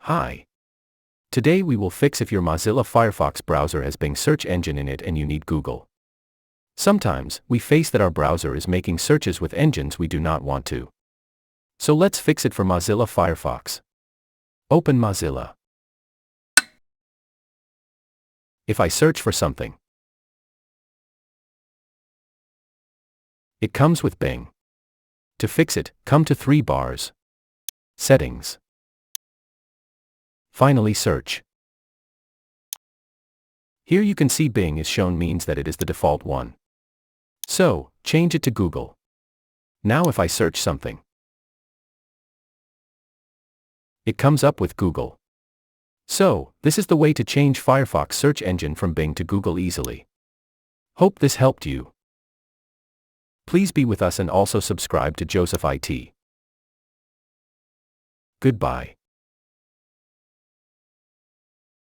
Hi. Today we will fix if your Mozilla Firefox browser has Bing search engine in it and you need Google. Sometimes, we face that our browser is making searches with engines we do not want to. So let's fix it for Mozilla Firefox. Open Mozilla. If I search for something, it comes with Bing. To fix it, come to 3 bars. Settings. Finally search. Here you can see Bing is shown means that it is the default one. So, change it to Google. Now if I search something, it comes up with Google. So, this is the way to change Firefox search engine from Bing to Google easily. Hope this helped you. Please be with us and also subscribe to Joseph IT. Goodbye.